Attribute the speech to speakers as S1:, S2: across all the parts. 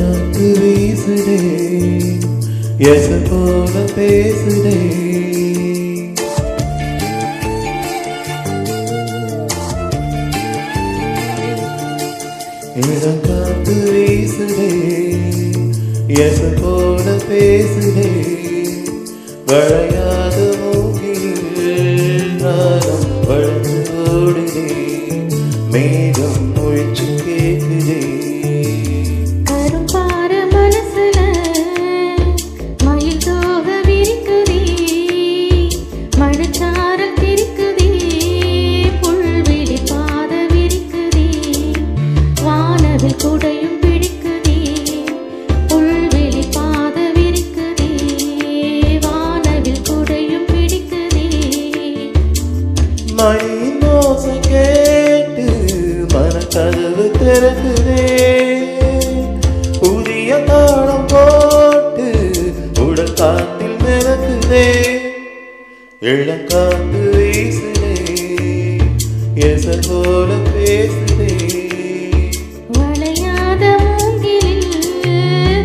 S1: இளங்காத்து வீசுதே எச போல பேசுதே இளங்காத்து வீசுதே எச போல பேசுதே வளையாத மூங்கில் நாதம் வளைந்து ஓடுதே மேகம் முழிச்சு கேக்குதே
S2: கரும்பார மனசுல மயில் தோக விரிக்குதே மழைச்சாரல் திரிக்குதே புல்வெளி பாத விரிக்குதே வானவில் குடையும் பிடிக்குதே புல்வெளி பாத விரிக்குதே வானவில் குடையும் பிடிக்குதே
S1: மணியின் ஓசை கேட்டு மனக்கதவு திறக்குதே புதிய தாளம் போட்டு உடல் காத்தில் மிதக்குதே இளங்காத்து வீசுதே எச போல பேசுதே
S2: வளையாத மூங்கிலில்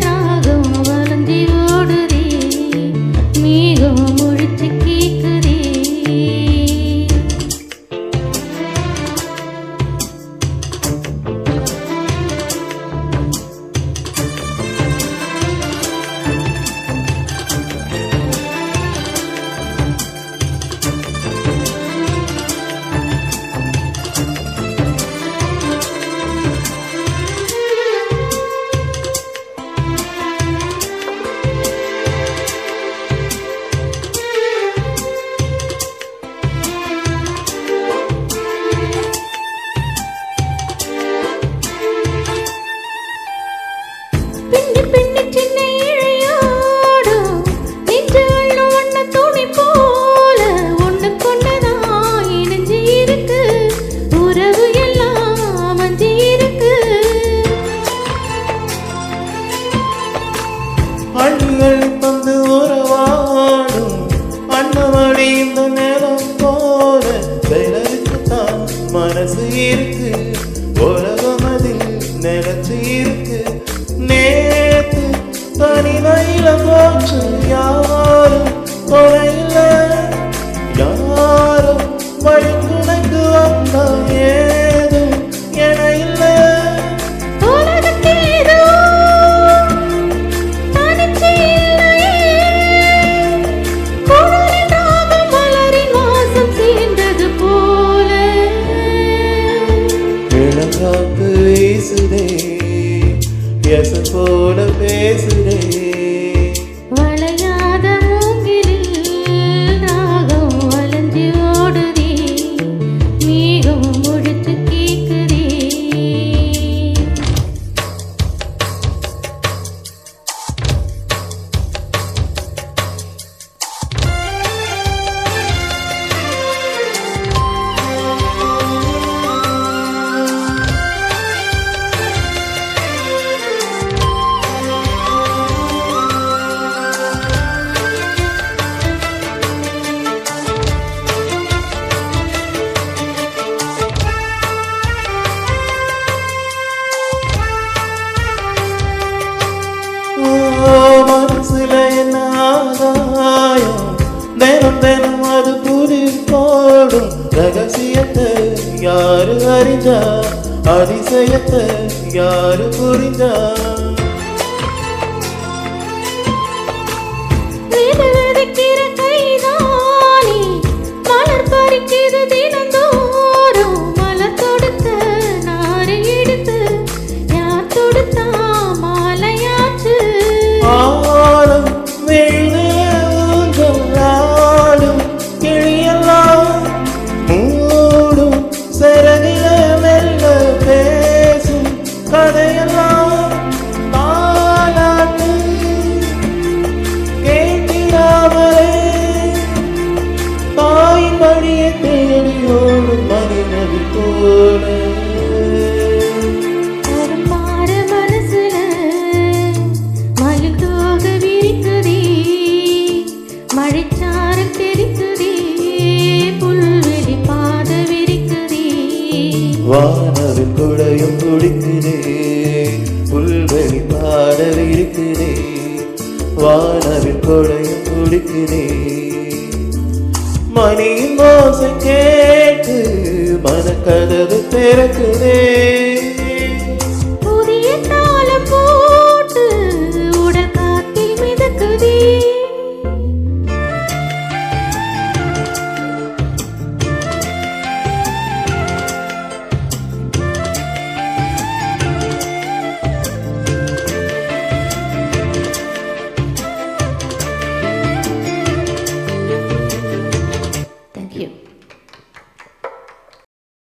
S2: ராகம் வளைஞ்சி ஓடுதே மேகம் முழிச்சு கேக்குதே பின்னி பின்னி சின்ன இழையோடும் நெஞ்சு அள்ளும் வண்ண துணி போல ஒண்ணுக்கொண்ணுதான் இணைஞ்சு இருக்கு உறவு எல்லாம் அமைஞ்சு இருக்கு
S1: அள்ளிகள் வந்து உறவாடும் அண்ணமடி இந்த நேரம் போல சிலருக்குத்தான் மனசு இருக்கு உலகம் அதில் நிலச்சி இருக்கு நேத்து தனிமையில போச்சு யாரும் துணையில யாரும் வழி துணைக்கு வந்தா ஏதும் என இல்லை
S2: உலகத்தில் ஏதோ தனிச்சு இல்லையே குளிரின் ராகம் மலரின் வாசம் சேர்ந்தது போல
S1: இளங்காத்து வீசுதே எச போல பேசுதே
S2: வளையாத மூங்கிலில் ராகம் வளைஞ்சு ஓடுதே மேகம் முழிச்சு கேக்குதே
S1: மனசுல என்ன ஆதாயம் தினம் தினம் அது புரி போடும் ரகசியத்தை யாரு அறிஞ்சா அதிசயத்தை யாரு புரிஞ்சா
S2: விதை விதைக்கிற கைதானே மலர் பறிக்குது தினந்தோறும் மலர் தொடுத்த நாரை எடுத்து யார் தொடுத்தா மாலையாச்சு
S1: ஆடும் ஊஞ்சலாடும் கிளியெல்லாம் மூடும் சிறகில மெல்ல பேசும் கதையெல்லாம் இனிக்குதே வானவில் கொடையும் துடிக்குதே மணியின் ஓசை கேட்டு மனக்கதவு திறக்குதே